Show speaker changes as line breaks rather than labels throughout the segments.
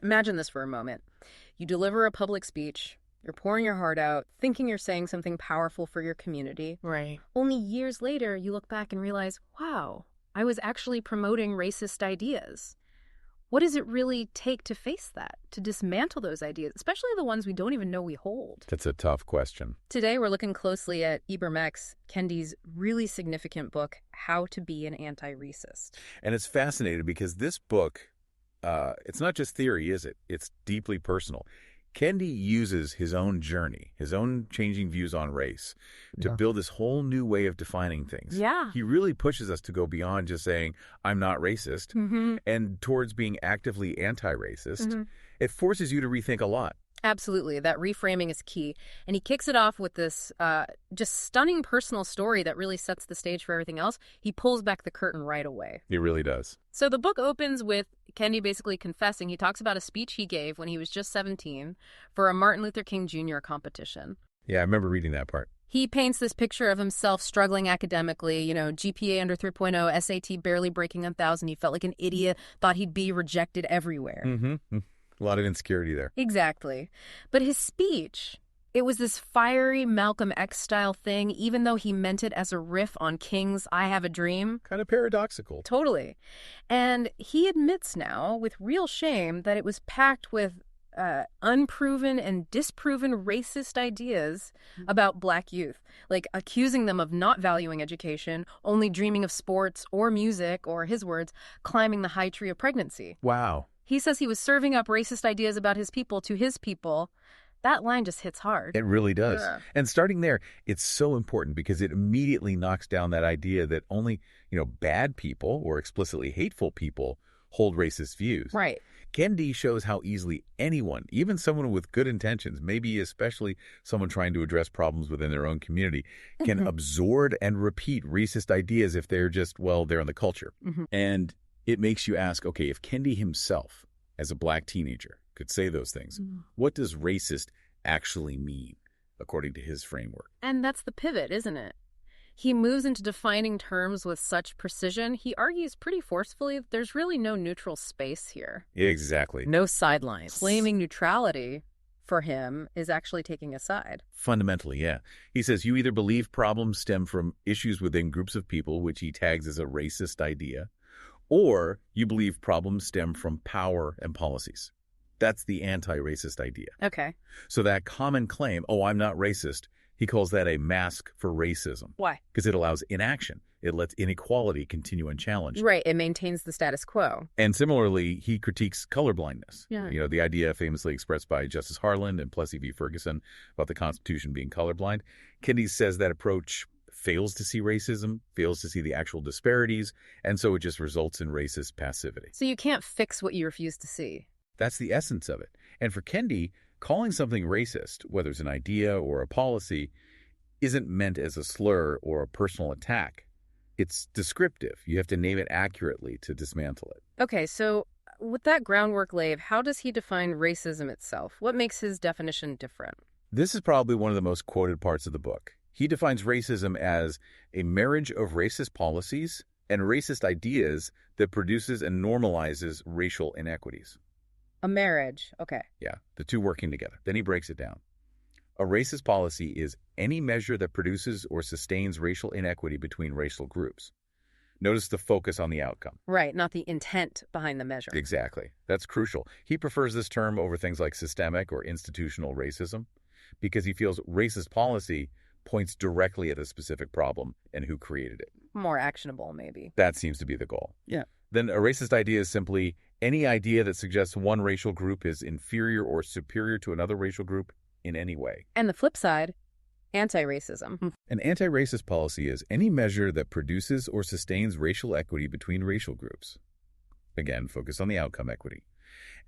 Imagine this for a moment. You deliver a public speech, you're pouring your heart out, thinking you're saying something powerful for your community.
Right.
Only years later, you look back and realize, wow, I was actually promoting racist ideas. What does it really take to face that, to dismantle those ideas, especially the ones we don't even know we hold?
That's a tough question.
Today, we're looking closely at Ibram X, Kendi's really significant book, How to Be an Antiracist.
And it's fascinating because this book, it's not just theory, is it? It's deeply personal. Kendi uses his own journey, his own changing views on race, to build this whole new way of defining things.
Yeah.
He really pushes us to go beyond just saying, I'm not racist, and towards being actively anti-racist. It forces you to rethink a lot.
Absolutely. That reframing is key. And he kicks it off with this just stunning personal story that really sets the stage for everything else. He pulls back the curtain right away.
It really does.
So the book opens with Kendi basically confessing. He talks about a speech he gave when he was just 17 for a Martin Luther King Jr. competition.
Yeah, I remember reading that part.
He paints this picture of himself struggling academically, GPA under 3.0, SAT barely breaking 1,000. He felt like an idiot, thought he'd be rejected everywhere.
A lot of insecurity there.
Exactly. But his speech, it was this fiery Malcolm X style thing, even though he meant it as a riff on King's I Have a Dream.
Kind of paradoxical.
Totally. And he admits now, with real shame, that it was packed with unproven and disproven racist ideas about Black youth, like accusing them of not valuing education, only dreaming of sports or music, or his words, climbing the high tree of pregnancy.
Wow.
He says he was serving up racist ideas about his people to his people. That line just hits hard.
It really does.
Yeah.
And starting there, it's so important because it immediately knocks down that idea that only, bad people or explicitly hateful people hold racist views.
Right.
Kendi shows how easily anyone, even someone with good intentions, maybe especially someone trying to address problems within their own community, can absorb and repeat racist ideas if they're just, they're in the culture. And it makes you ask, okay, if Kendi himself, as a Black teenager, could say those things, what does racist actually mean, according to his framework?
And that's the pivot, isn't it? He moves into defining terms with such precision. He argues pretty forcefully that there's really no neutral space here.
Exactly.
No sidelines. Claiming neutrality for him is actually taking a side.
Fundamentally, yeah. He says you either believe problems stem from issues within groups of people, which he tags as a racist idea, or you believe problems stem from power and policies. That's the anti-racist idea.
Okay.
So that common claim, I'm not racist, he calls that a mask for racism.
Why?
Because it allows inaction. It lets inequality continue unchallenged.
Right. It maintains the status quo.
And similarly, he critiques colorblindness.
Yeah.
The idea famously expressed by Justice Harlan and Plessy v. Ferguson about the Constitution being colorblind. Kendi says that approach fails to see racism, fails to see the actual disparities, and so it just results in racist passivity.
So you can't fix what you refuse to see.
That's the essence of it. And for Kendi, calling something racist, whether it's an idea or a policy, isn't meant as a slur or a personal attack. It's descriptive. You have to name it accurately to dismantle it.
Okay, so with that groundwork laid, how does he define racism itself? What makes his definition different?
This is probably one of the most quoted parts of the book. He defines racism as a marriage of racist policies and racist ideas that produces and normalizes racial inequities.
A marriage. Okay.
Yeah, the two working together. Then he breaks it down. A racist policy is any measure that produces or sustains racial inequity between racial groups. Notice the focus on the outcome.
Right, not the intent behind the measure.
Exactly. That's crucial. He prefers this term over things like systemic or institutional racism because he feels racist policy points directly at a specific problem and who created it.
More actionable, maybe.
That seems to be the goal.
Yeah.
Then a racist idea is simply any idea that suggests one racial group is inferior or superior to another racial group in any way.
And the flip side, anti-racism.
An anti-racist policy is any measure that produces or sustains racial equity between racial groups. Again, focus on the outcome equity.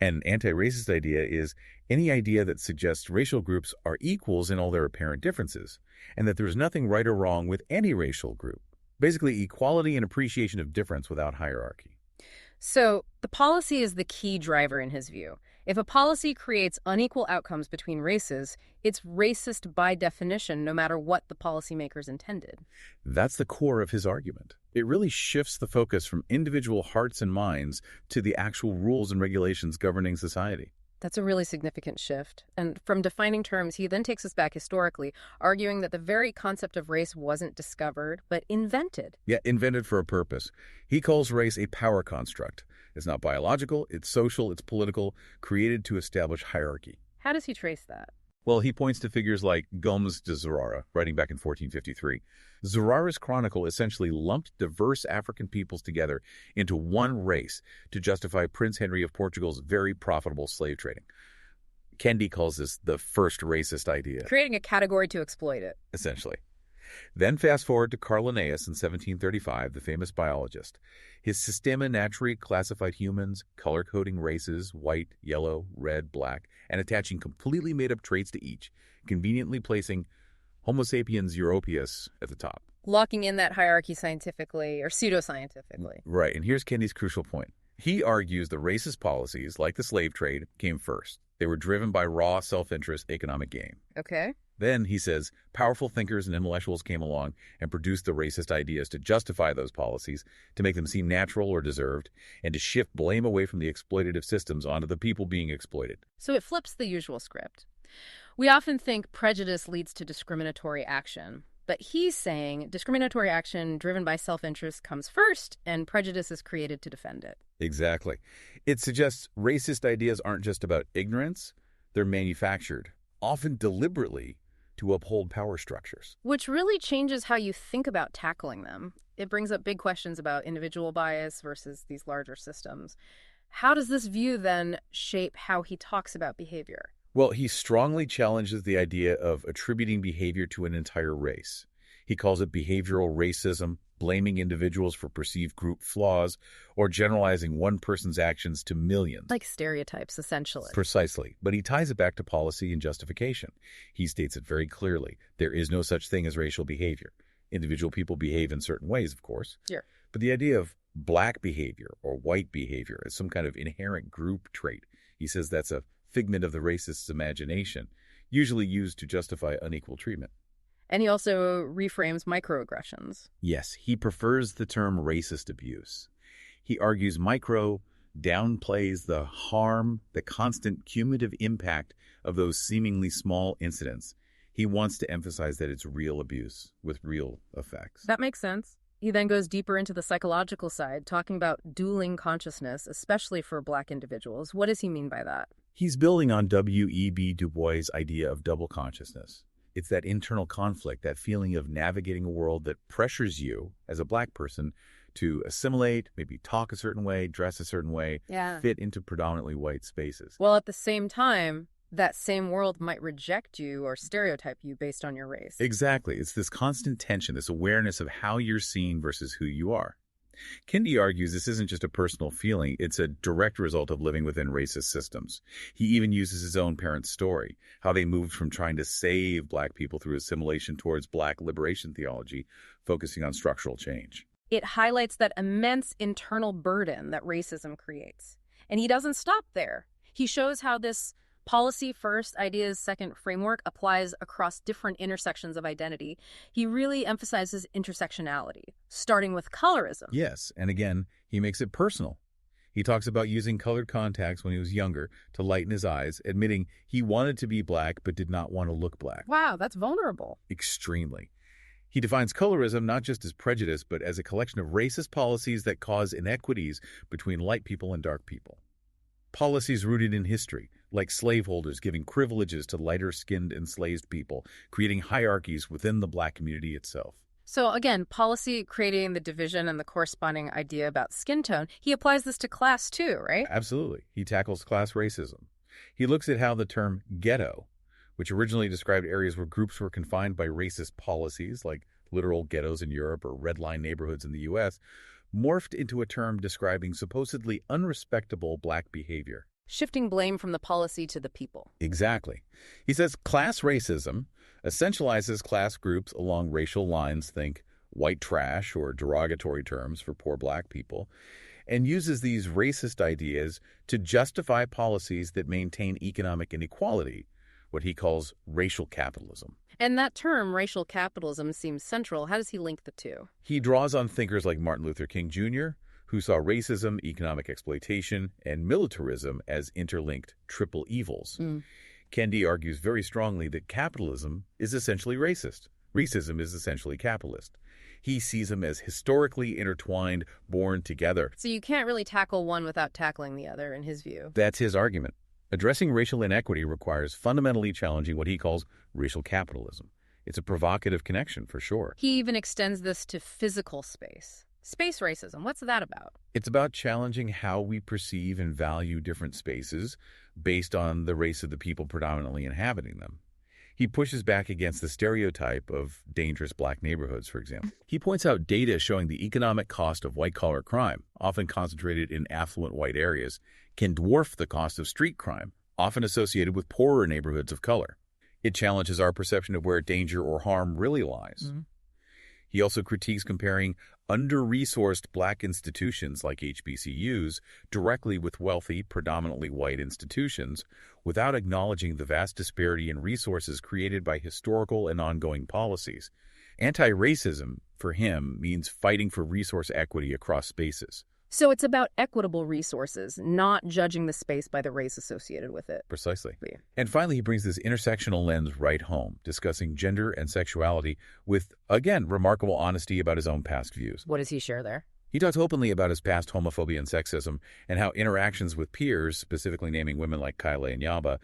An anti-racist idea is any idea that suggests racial groups are equals in all their apparent differences, and that there's nothing right or wrong with any racial group. Basically, equality and appreciation of difference without hierarchy.
So the policy is the key driver in his view. If a policy creates unequal outcomes between races, it's racist by definition, no matter what the policymakers intended.
That's the core of his argument. It really shifts the focus from individual hearts and minds to the actual rules and regulations governing society.
That's a really significant shift. And from defining terms, he then takes us back historically, arguing that the very concept of race wasn't discovered, but invented.
Yeah, invented for a purpose. He calls race a power construct. It's not biological, it's social, it's political, created to establish hierarchy.
How does he trace that?
Well, he points to figures like Gomes de Zurara, writing back in 1453. Zurara's chronicle essentially lumped diverse African peoples together into one race to justify Prince Henry of Portugal's very profitable slave trading. Kendi calls this the first racist idea.
Creating a category to exploit it.
Essentially. Then fast forward to Carl Linnaeus in 1735, the famous biologist. His Systema Naturae classified humans, color-coding races, white, yellow, red, black, and attaching completely made-up traits to each, conveniently placing Homo sapiens europaeus at the top.
Locking in that hierarchy scientifically or pseudoscientifically.
Right, and here's Kendi's crucial point. He argues the racist policies, like the slave trade, came first. They were driven by raw self-interest economic gain.
Okay.
Then, he says, powerful thinkers and intellectuals came along and produced the racist ideas to justify those policies, to make them seem natural or deserved, and to shift blame away from the exploitative systems onto the people being exploited.
So it flips the usual script. We often think prejudice leads to discriminatory action, but he's saying discriminatory action driven by self-interest comes first, and prejudice is created to defend it.
Exactly. It suggests racist ideas aren't just about ignorance, they're manufactured, often deliberately, to uphold power structures.
Which really changes how you think about tackling them. It brings up big questions about individual bias versus these larger systems. How does this view then shape how he talks about behavior?
Well, he strongly challenges the idea of attributing behavior to an entire race. He calls it behavioral racism, blaming individuals for perceived group flaws, or generalizing one person's actions to millions.
Like stereotypes, essentially.
Precisely. But he ties it back to policy and justification. He states it very clearly. There is no such thing as racial behavior. Individual people behave in certain ways, of course.
Sure.
But the idea of black behavior or white behavior as some kind of inherent group trait, he says that's a figment of the racist's imagination, usually used to justify unequal treatment.
And he also reframes microaggressions.
Yes, he prefers the term racist abuse. He argues micro downplays the harm, the constant cumulative impact of those seemingly small incidents. He wants to emphasize that it's real abuse with real effects.
That makes sense. He then goes deeper into the psychological side, talking about dueling consciousness, especially for Black individuals. What does he mean by that?
He's building on W.E.B. Du Bois' idea of double consciousness. It's that internal conflict, that feeling of navigating a world that pressures you as a Black person to assimilate, maybe talk a certain way, dress a certain way, fit into predominantly white spaces.
Well, at the same time, that same world might reject you or stereotype you based on your race.
Exactly. It's this constant tension, this awareness of how you're seen versus who you are. Kendi argues this isn't just a personal feeling, it's a direct result of living within racist systems. He even uses his own parents' story, how they moved from trying to save Black people through assimilation towards Black liberation theology, focusing on structural change.
It highlights that immense internal burden that racism creates. And he doesn't stop there. He shows how this policy first, ideas second framework applies across different intersections of identity. He really emphasizes intersectionality, starting with colorism.
Yes, and again, he makes it personal. He talks about using colored contacts when he was younger to lighten his eyes, admitting he wanted to be Black but did not want to look Black.
Wow, that's vulnerable.
Extremely. He defines colorism not just as prejudice, but as a collection of racist policies that cause inequities between light people and dark people. Policies rooted in history, like slaveholders giving privileges to lighter-skinned enslaved people, creating hierarchies within the Black community itself.
So again, policy creating the division and the corresponding idea about skin tone, he applies this to class too, right?
Absolutely. He tackles class racism. He looks at how the term ghetto, which originally described areas where groups were confined by racist policies, like literal ghettos in Europe or red line neighborhoods in the U.S., morphed into a term describing supposedly unrespectable Black behavior.
Shifting blame from the policy to the people.
Exactly. He says class racism essentializes class groups along racial lines, think white trash or derogatory terms for poor Black people, and uses these racist ideas to justify policies that maintain economic inequality, what he calls racial capitalism.
And that term, racial capitalism, seems central. How does he link the two?
He draws on thinkers like Martin Luther King Jr., who saw racism, economic exploitation, and militarism as interlinked triple evils. Kendi argues very strongly that capitalism is essentially racist. Racism is essentially capitalist. He sees them as historically intertwined, born together.
So you can't really tackle one without tackling the other, in his view.
That's his argument. Addressing racial inequity requires fundamentally challenging what he calls racial capitalism. It's a provocative connection, for sure.
He even extends this to physical space. Space racism, what's that about?
It's about challenging how we perceive and value different spaces based on the race of the people predominantly inhabiting them. He pushes back against the stereotype of dangerous black neighborhoods, for example. He points out data showing the economic cost of white-collar crime, often concentrated in affluent white areas, can dwarf the cost of street crime, often associated with poorer neighborhoods of color. It challenges our perception of where danger or harm really lies. He also critiques comparing under-resourced black institutions like HBCUs directly with wealthy, predominantly white institutions without acknowledging the vast disparity in resources created by historical and ongoing policies. Anti-racism, for him, means fighting for resource equity across spaces.
So it's about equitable resources, not judging the space by the race associated with it.
Precisely.
Yeah.
And finally, he brings this intersectional lens right home, discussing gender and sexuality with, again, remarkable honesty about his own past views.
What does he share there?
He talks openly about his past homophobia and sexism and how interactions with peers, specifically naming women like Kyla and Yaba,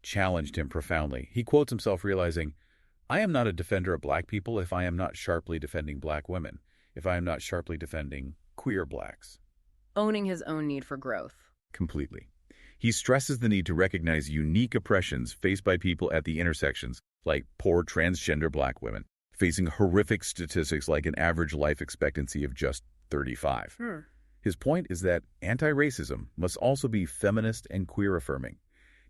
challenged him profoundly. He quotes himself realizing, "I am not a defender of black people if I am not sharply defending black women, if I am not sharply defending queer blacks."
Owning his own need for growth.
Completely. He stresses the need to recognize unique oppressions faced by people at the intersections, like poor transgender black women, facing horrific statistics like an average life expectancy of just 35. His point is that anti-racism must also be feminist and queer-affirming,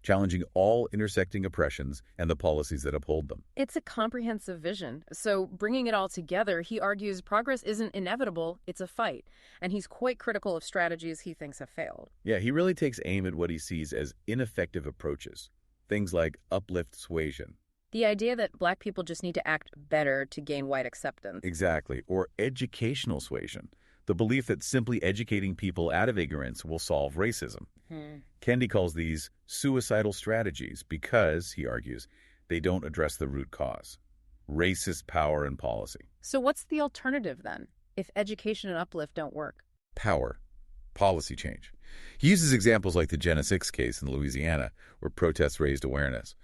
challenging all intersecting oppressions and the policies that uphold them.
It's a comprehensive vision. So bringing it all together, he argues progress isn't inevitable, it's a fight. And he's quite critical of strategies he thinks have failed.
Yeah, he really takes aim at what he sees as ineffective approaches, things like uplift suasion.
The idea that black people just need to act better to gain white acceptance.
Exactly, or educational suasion, the belief that simply educating people out of ignorance will solve racism. Kendi calls these suicidal strategies because, he argues, they don't address the root cause: racist power and policy.
So what's the alternative then, if education and uplift don't work?
Power. Policy change. He uses examples like the Gen 6 case in Louisiana, where protests raised awareness.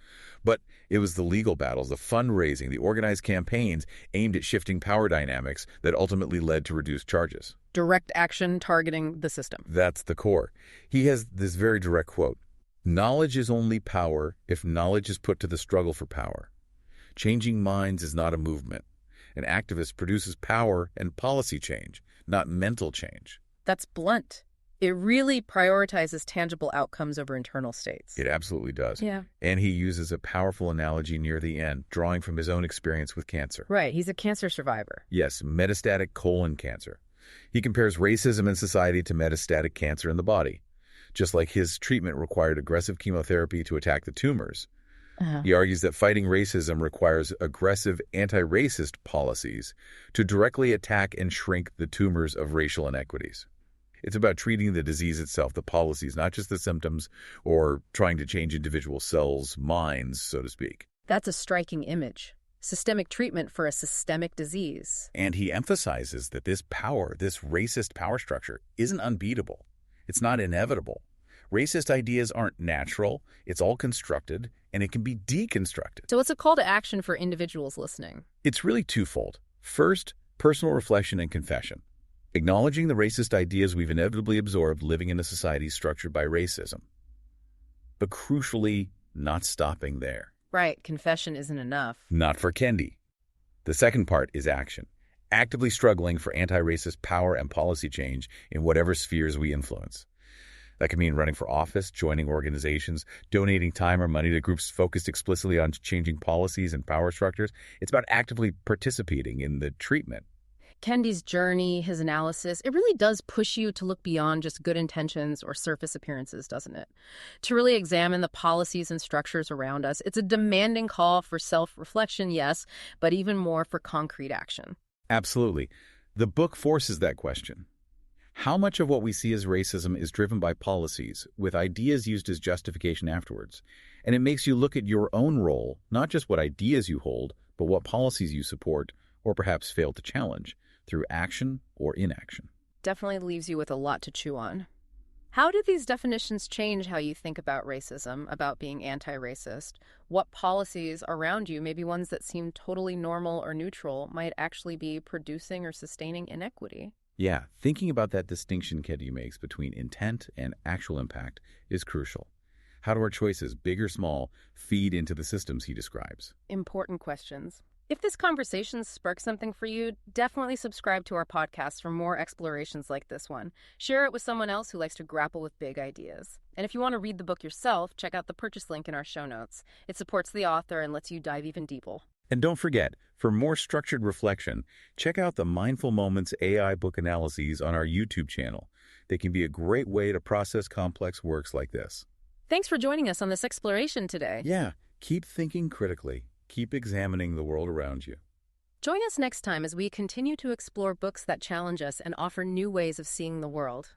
But it was the legal battles, the fundraising, the organized campaigns aimed at shifting power dynamics that ultimately led to reduced charges.
Direct action targeting the system.
That's the core. He has this very direct quote: "Knowledge is only power if knowledge is put to the struggle for power. Changing minds is not a movement. An activist produces power and policy change, not mental change."
That's blunt. It really prioritizes tangible outcomes over internal states.
It absolutely does.
Yeah.
And he uses a powerful analogy near the end, drawing from his own experience with cancer.
Right. He's a cancer survivor.
Yes, metastatic colon cancer. He compares racism in society to metastatic cancer in the body. Just like his treatment required aggressive chemotherapy to attack the tumors, he argues that fighting racism requires aggressive anti-racist policies to directly attack and shrink the tumors of racial inequities. It's about treating the disease itself, the policies, not just the symptoms, or trying to change individual cells' minds, so to speak.
That's a striking image. Systemic treatment for a systemic disease.
And he emphasizes that this power, this racist power structure, isn't unbeatable. It's not inevitable. Racist ideas aren't natural. It's all constructed, and it can be deconstructed.
So it's a call to action for individuals listening.
It's really twofold. First, personal reflection and confession. Acknowledging the racist ideas we've inevitably absorbed living in a society structured by racism. But crucially, not stopping there.
Right, confession isn't enough.
Not for Kendi. The second part is action. Actively struggling for anti-racist power and policy change in whatever spheres we influence. That can mean running for office, joining organizations, donating time or money to groups focused explicitly on changing policies and power structures. It's about actively participating in the treatment.
Kendi's journey, his analysis, it really does push you to look beyond just good intentions or surface appearances, doesn't it? To really examine the policies and structures around us. It's a demanding call for self-reflection, yes, but even more for concrete action.
Absolutely. The book forces that question. How much of what we see as racism is driven by policies, with ideas used as justification afterwards? And it makes you look at your own role, not just what ideas you hold, but what policies you support, or perhaps fail to challenge, through action or inaction.
Definitely leaves you with a lot to chew on. How do these definitions change how you think about racism, about being anti-racist? What policies around you, maybe ones that seem totally normal or neutral, might actually be producing or sustaining inequity?
Yeah, thinking about that distinction Kendi makes between intent and actual impact is crucial. How do our choices, big or small, feed into the systems he describes?
Important questions. If this conversation sparks something for you, definitely subscribe to our podcast for more explorations like this one. Share it with someone else who likes to grapple with big ideas. And if you want to read the book yourself, check out the purchase link in our show notes. It supports the author and lets you dive even deeper.
And don't forget, for more structured reflection, check out the Mindful Moments AI book analyses on our YouTube channel. They can be a great way to process complex works like this.
Thanks for joining us on this exploration today.
Yeah, keep thinking critically. Keep examining the world around you.
Join us next time as we continue to explore books that challenge us and offer new ways of seeing the world.